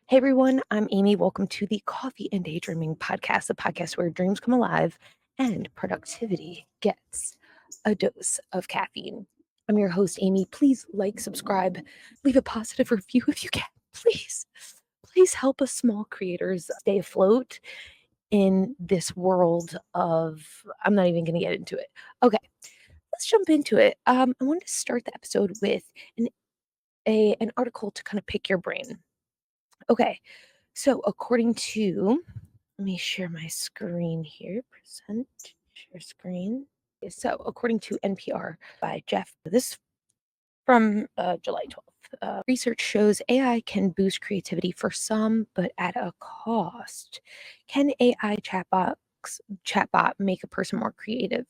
Hey everyone, I'm Amy. Welcome to the Coffee and Daydreaming podcast, the podcast where dreams come alive and productivity gets a dose of caffeine. I'm your host, Amy. Please like, subscribe, leave a positive review if you can. Please, please help us small creators stay afloat in this world of, I'm not even going to get into it. Okay, let's jump into it. I wanted to start the episode with an, an article to kind of pick your brain. Okay, so according to, let me share my screen here, present, share screen. So according to NPR by Jeff, this from July 12th, research shows AI can boost creativity for some, but at a cost. Can AI chatbot make a person more creative?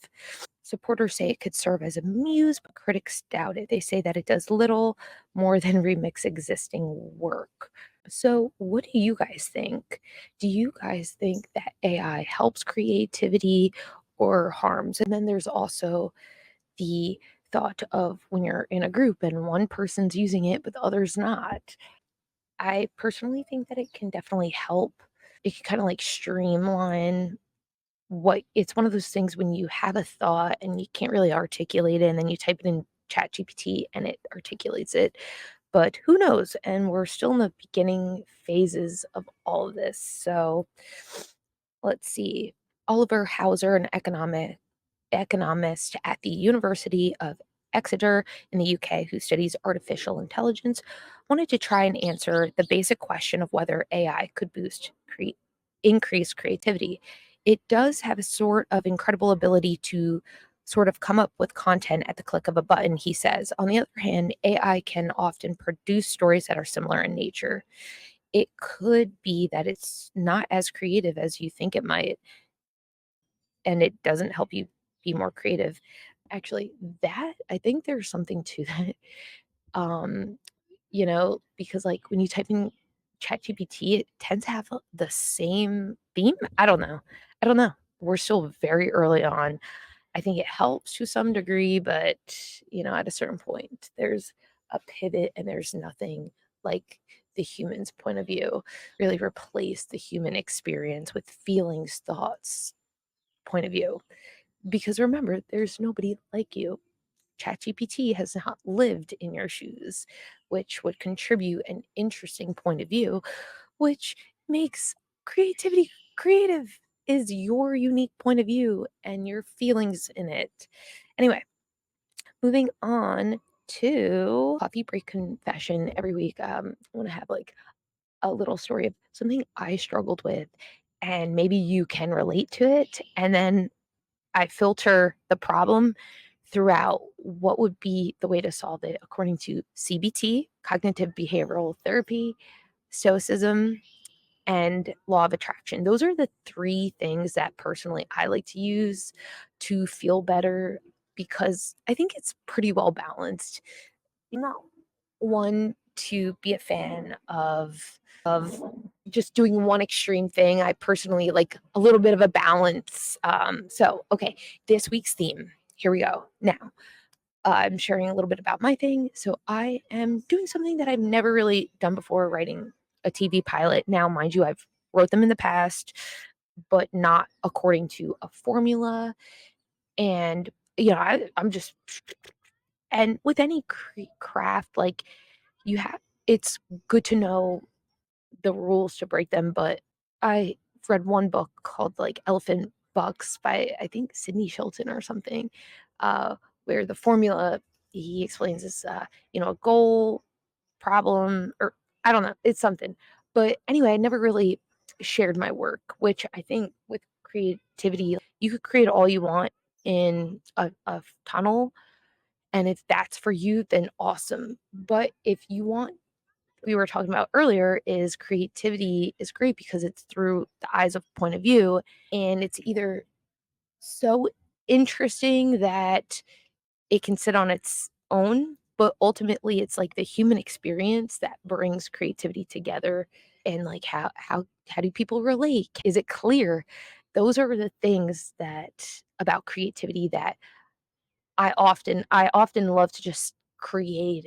Supporters say it could serve as a muse, but critics doubt it. They say that it does little more than remix existing work. So, what do you guys think? Do you guys think that AI helps creativity or harms? And then there's also the thought of when you're in a group and one person's using it, but the other's not. I personally think that it can definitely help. It can kind of like streamline what it's one of those things when you have a thought and you can't really articulate it, and then you type it in ChatGPT and it articulates it. But who knows? And we're still in the beginning phases of all of this. So let's see. Oliver Hauser, an economist at the University of Exeter in the UK who studies artificial intelligence, wanted to try and answer the basic question of whether AI could increase creativity. It does have a sort of incredible ability to sort of come up with content at the click of a button, he says. On the other hand, AI can often produce stories that are similar in nature. It could be that it's not as creative as you think it might, and it doesn't help you be more creative. Actually, that I think there's something to that. Um, because like when you type in ChatGPT, it tends to have the same theme. I don't know. I don't know. We're still very early on. I think it helps to some degree, but at a certain point, there's a pivot and there's nothing like the human's point of view. Really replace the human experience with feelings, thoughts, point of view. Because remember, there's nobody like you. ChatGPT has not lived in your shoes, which would contribute an interesting point of view, which makes creativity creative is your unique point of view and your feelings in it. Anyway, moving on to coffee break confession every week. I want to have like a little story of something I struggled with, and maybe you can relate to it. And then I filter the problem throughout what would be the way to solve it according to CBT, cognitive behavioral therapy, stoicism, and law of attraction. Those are the three things that personally I like to use to feel better because I think it's pretty well balanced. I'm not one to be a fan of just doing one extreme thing. I personally like a little bit of a balance. So okay, this week's theme. Here we go. Now, I'm sharing a little bit about my thing. So I am doing something that I've never really done before, writing a TV pilot. Now, mind you, I've wrote them in the past, but not according to a formula. And I'm just, and with any craft, like you have, it's good to know the rules to break them. But I read one book called like Elephant Bucks by I think Sydney Shelton or something, uh, where the formula he explains is a goal, problem, or I don't know, it's something. But anyway, I never really shared my work, which I think with creativity, you could create all you want in a tunnel. And if that's for you, then awesome. But if you want we were talking about earlier is creativity is great because it's through the eyes of point of view, and it's either so interesting that it can sit on its own, but ultimately it's like the human experience that brings creativity together. And like how do people relate, is it clear? Those are the things that about creativity that I often love to just create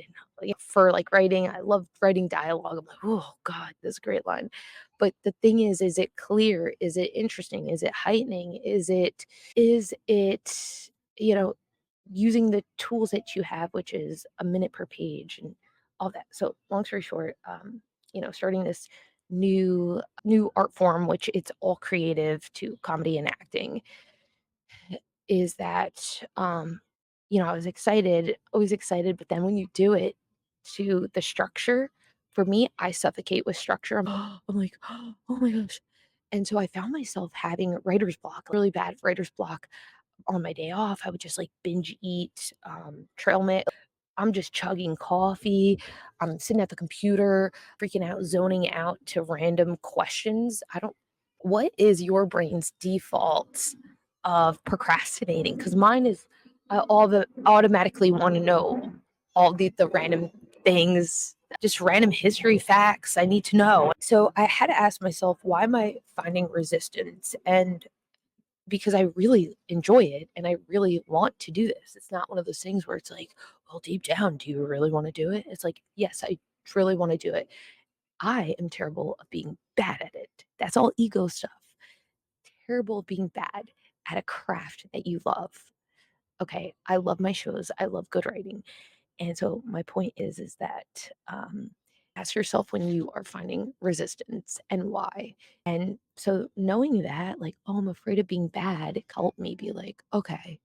for like writing. I love writing dialogue. I'm like, oh God, this is a great line. But the thing is it clear? Is it interesting? Is it heightening? Is it, using the tools that you have, which is a minute per page and all that. So long story short, starting this new art form, which it's all creative to comedy and acting, is that I was excited, always excited, but then when you do it to the structure, for me, I suffocate with structure. I'm like, oh my gosh. And so I found myself having writer's block, really bad writer's block on my day off. I would just like binge eat trail mix. I'm just chugging coffee. I'm sitting at the computer, freaking out, zoning out to random questions. What is your brain's default of procrastinating? Because mine is all the automatically want to know all the random things, just random history facts I need to know. So I had to ask myself, why am I finding resistance? And because I really enjoy it and I really want to do this. It's not one of those things where it's like, well, deep down, do you really want to do it? It's like, yes, I really want to do it. I am terrible at being bad at it. That's all ego stuff. Terrible at being bad at a craft that you love. Okay, I love my shows. I love good writing. And so my point is that ask yourself when you are finding resistance and why. And so knowing that, like, oh, I'm afraid of being bad, it helped me be like, okay,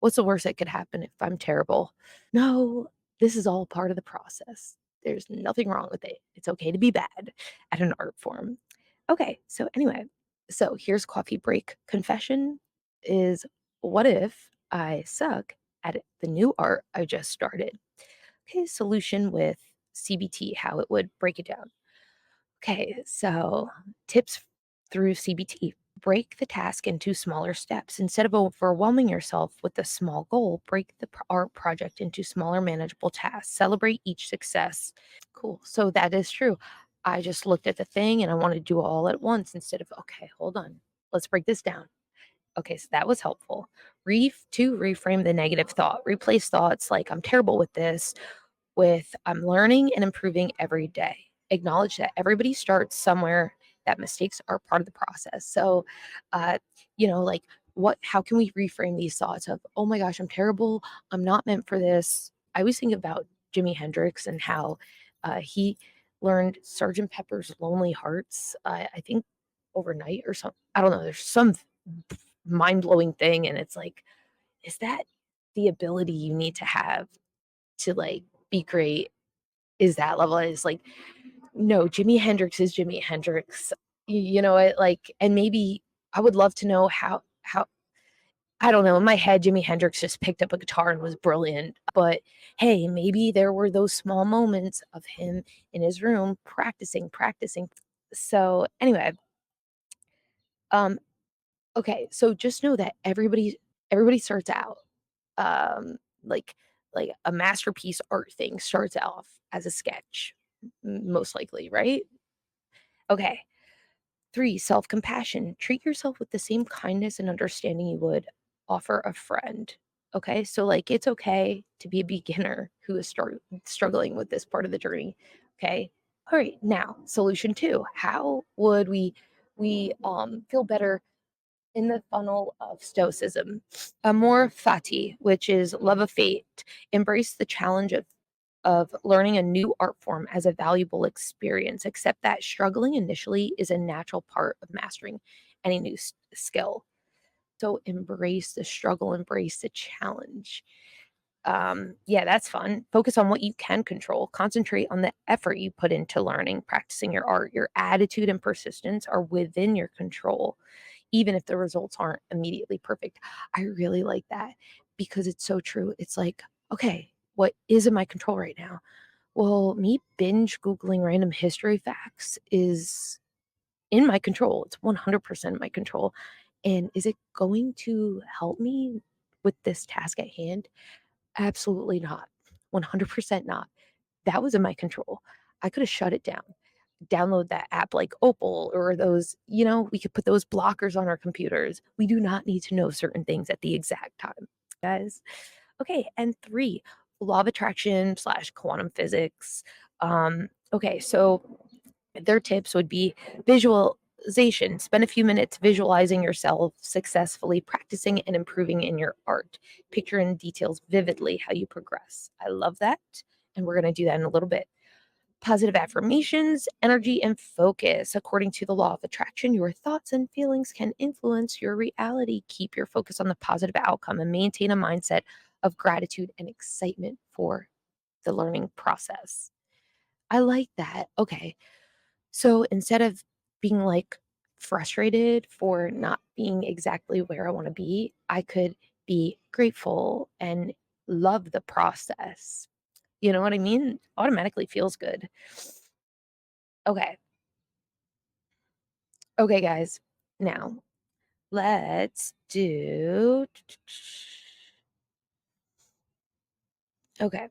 what's the worst that could happen if I'm terrible? No, this is all part of the process. There's nothing wrong with it. It's okay to be bad at an art form. Okay, so anyway, so here's coffee break confession is, what if I suck at the new art I just started? Okay, solution with CBT, how it would break it down. Okay, so tips through CBT. Break the task into smaller steps. Instead of overwhelming yourself with a small goal, break the art project into smaller, manageable tasks. Celebrate each success. Cool. So that is true. I just looked at the thing and I want to do it all at once instead of, okay, hold on. Let's break this down. Okay, so that was helpful. Reframe the negative thought. Replace thoughts like, I'm terrible with this, with I'm learning and improving every day. Acknowledge that everybody starts somewhere, that mistakes are part of the process. So, uh, like, how can we reframe these thoughts of, oh my gosh, I'm terrible. I'm not meant for this. I always think about Jimi Hendrix and how he learned Sergeant Pepper's Lonely Hearts, I think overnight or something. I don't know. There's some mind blowing thing. And it's like, is that the ability you need to have to like be great? Is that level? Is like, no, Jimi Hendrix is Jimi Hendrix. Like, and maybe I would love to know how I don't know. In my head, Jimi Hendrix just picked up a guitar and was brilliant. But hey, maybe there were those small moments of him in his room practicing. So anyway, um, okay, so just know that everybody starts out um like like a masterpiece art thing starts off as a sketch, most likely, right? Okay. 3, self-compassion. Treat yourself with the same kindness and understanding you would offer a friend. Okay? So like it's okay to be a beginner who is struggling with this part of the journey. Okay? All right. Now, solution 2. How would we feel better in the funnel of stoicism? Amor fati, which is love of fate. Embrace the challenge of learning a new art form as a valuable experience. Accept that struggling initially is a natural part of mastering any new skill. So embrace the struggle, embrace the challenge. Yeah, that's fun. Focus on what you can control. Concentrate on the effort you put into learning, practicing your art. Your attitude and persistence are within your control, even if the results aren't immediately perfect. I really like that because it's so true. It's like, okay, what is in my control right now? Well, me binge Googling random history facts is in my control. It's 100% in my control. And is it going to help me with this task at hand? Absolutely not. 100% not. That was in my control. I could have shut it down. Download that app like Opal or those, we could put those blockers on our computers. We do not need to know certain things at the exact time, guys. Okay, and 3, law of attraction / quantum physics. Okay, so their tips would be visualization. Spend a few minutes visualizing yourself successfully practicing and improving in your art. Picture in details vividly how you progress. I love that. And we're going to do that in a little bit. Positive affirmations, energy, and focus. According to the law of attraction, your thoughts and feelings can influence your reality. Keep your focus on the positive outcome and maintain a mindset of gratitude and excitement for the learning process. I like that. Okay. So instead of being like frustrated for not being exactly where I want to be, I could be grateful and love the process. You know what I mean? Automatically feels good. Okay. Okay, guys. Now, let's do. Okay.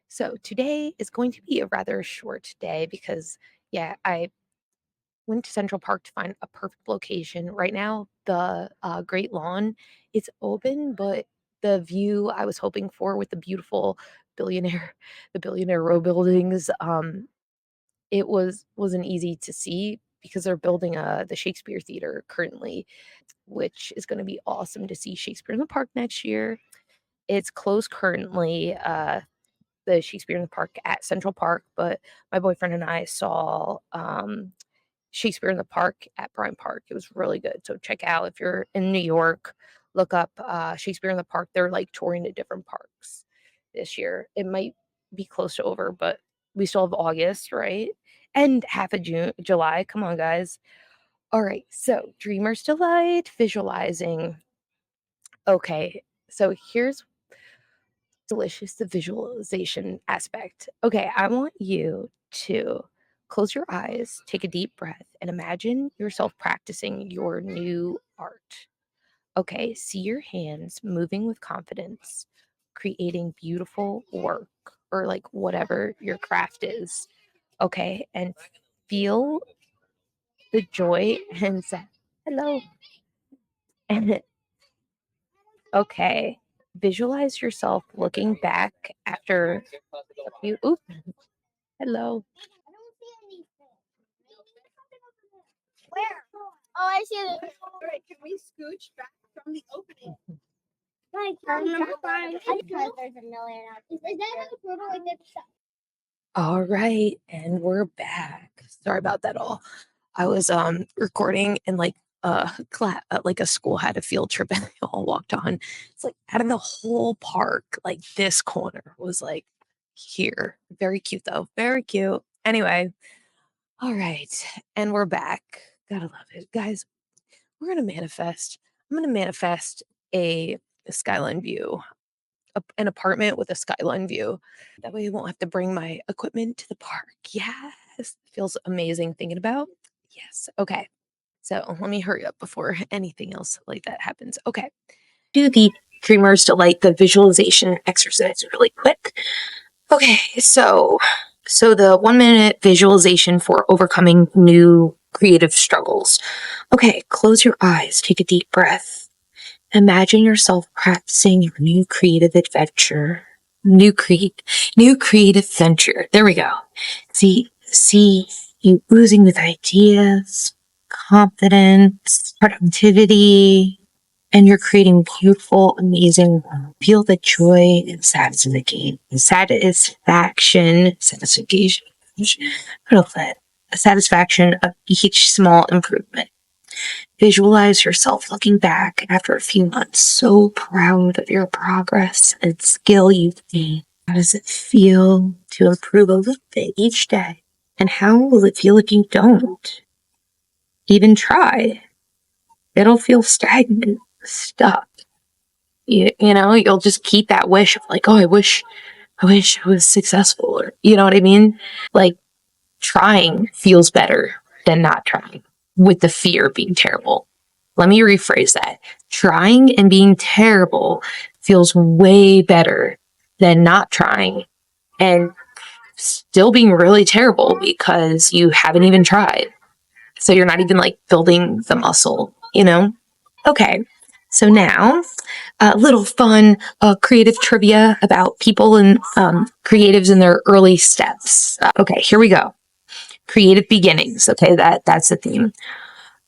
So today is going to be a rather short day because, yeah, I went to Central Park to find a perfect location. Right now, the Great Lawn, it's open, but the view I was hoping for with the beautiful billionaire, the billionaire row buildings, it wasn't easy to see because they're building the Shakespeare Theater currently, which is going to be awesome to see Shakespeare in the Park next year. It's closed currently, the Shakespeare in the Park at Central Park, but my boyfriend and I saw Shakespeare in the Park at Bryant Park. It was really good. So check out if you're in New York, look up Shakespeare in the Park. They're like touring to different parks this year. It might be close to over, but we still have August, right? And half of July. Come on, guys. All right. So Dreamer's Delight, visualizing. Okay. So here's delicious the visualization aspect. Okay, I want you to close your eyes, take a deep breath, and imagine yourself practicing your new art. Okay, see your hands moving with confidence, creating beautiful work or like whatever your craft is. Okay, and feel the joy and hello. And okay, visualize yourself looking back after a few. Oop, hello. I don't see anything. Where? Oh, I see it. All right, can we scooch back from the opening? Like, number 5. Because there's a million out there. Is that a photo like that? All right, and we're back. Sorry about that all. I was recording and like like a school had a field trip and they all walked on. It's like out of the whole park, like this corner was like here. Very cute though. Very cute. Anyway, all right. And we're back. Gotta love it. Guys, we're gonna manifest. I'm gonna manifest a skyline view, an apartment with a skyline view. That way I won't have to bring my equipment to the park. Yes. Feels amazing thinking about. Yes. Okay. So let me hurry up before anything else like that happens. Okay. Do the Dreamers Delight, the visualization exercise really quick. Okay. So the 1 minute visualization for overcoming new creative struggles. Okay. Close your eyes. Take a deep breath. Imagine yourself practicing your new creative adventure. New creative venture. There we go. See you oozing with ideas, confidence, productivity, and you're creating beautiful, amazing. Feel the joy and satisfaction. Satisfaction of each small improvement. Visualize yourself looking back after a few months, so proud of your progress and skill you've gained. How does it feel to improve a little bit each day? And how will it feel if you don't even try? It'll feel stagnant, stuck. You know, you'll just keep that wish of like, oh, I wish I was successful, or you know what I mean? Like trying feels better than not trying, with the fear of being terrible. Let me rephrase that. Trying and being terrible feels way better than not trying and still being really terrible because you haven't even tried. So you're not even like building the muscle, you know? Okay. So now, little fun creative trivia about people and creatives in their early steps. Okay, here we go. Creative beginnings. Okay, that's the theme.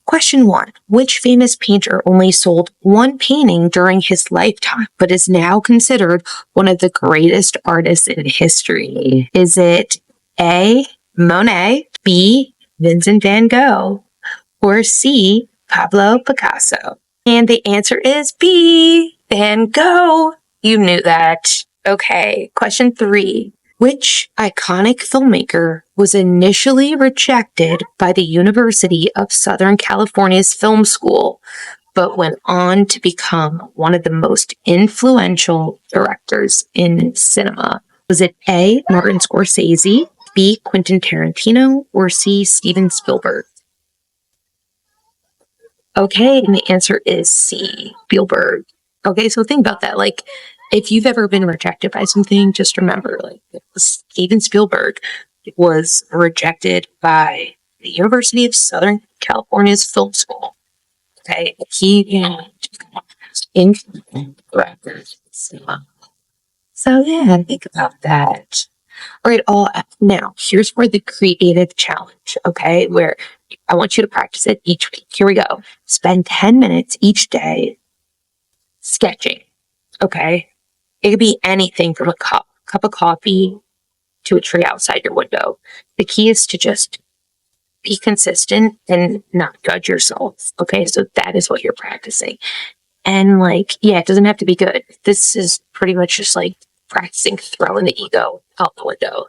Question 1. Which famous painter only sold one painting during his lifetime, but is now considered one of the greatest artists in history? Is it A, Monet, B, Vincent van Gogh, or C, Pablo Picasso? And the answer is B, Van Gogh. You knew that. Okay, question 3. Which iconic filmmaker was initially rejected by the University of Southern California's film school, but went on to become one of the most influential directors in cinema? Was it A, Martin Scorsese, B, Quentin Tarantino, or C, Steven Spielberg? Okay, and the answer is C, Spielberg. Okay, so think about that. Like, if you've ever been rejected by something, just remember, like, Steven Spielberg was rejected by the University of Southern California's film school. Okay, he in directors. So yeah, think about that. All right, now here's where the creative challenge. Okay, where I want you to practice it each week. Here we go. Spend 10 minutes each day sketching. Okay. It could be anything from a cup of coffee to a tree outside your window. The key is to just be consistent and not judge yourself. Okay. So that is what you're practicing. And it doesn't have to be good. This is pretty much just like practicing throwing the ego out the window.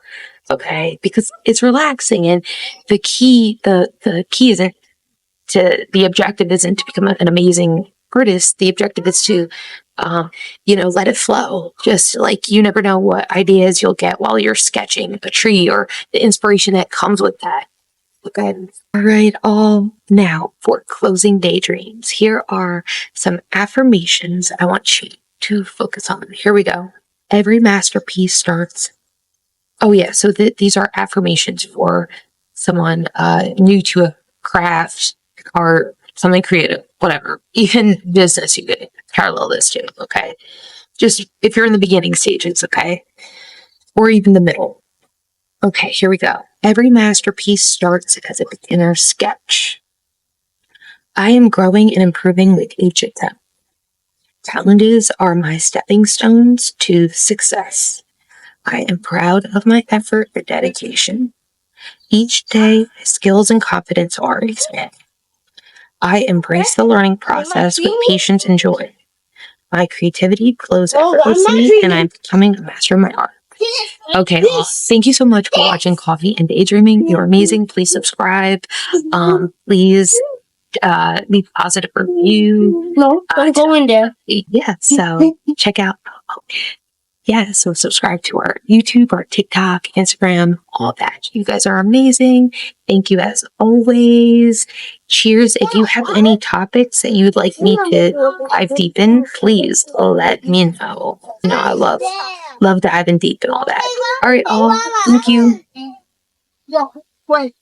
Okay. Because it's relaxing. And the key isn't the objective isn't to become an amazing artist. The objective is to, let it flow. Just like you never know what ideas you'll get while you're sketching a tree or the inspiration that comes with that. Okay. All right. Now for closing daydreams, here are some affirmations I want you to focus on. Here we go. Every masterpiece starts. Oh yeah. So these are affirmations for someone new to a craft, art, something creative, whatever, even business, you could parallel this to, okay? Just if you're in the beginning stages, okay? Or even the middle. Okay, here we go. Every masterpiece starts as a beginner sketch. I am growing and improving with each attempt. Challenges are my stepping stones to success. I am proud of my effort and dedication. Each day, my skills and confidence are expanding. I embrace the learning process with patience and joy. My creativity flows effortlessly, and I'm becoming a master of my art. Okay, well, thank you so much for watching Coffee and Daydreaming. You're amazing. Please subscribe. Please leave a positive review. No, don't go in there. Yeah, so check out. So subscribe to our YouTube, our TikTok, Instagram, all that. You guys are amazing. Thank you as always. Cheers. If you have any topics that you'd like me to dive deep in, please let me know. I love diving deep and all that. All right, all. Thank you. Wait.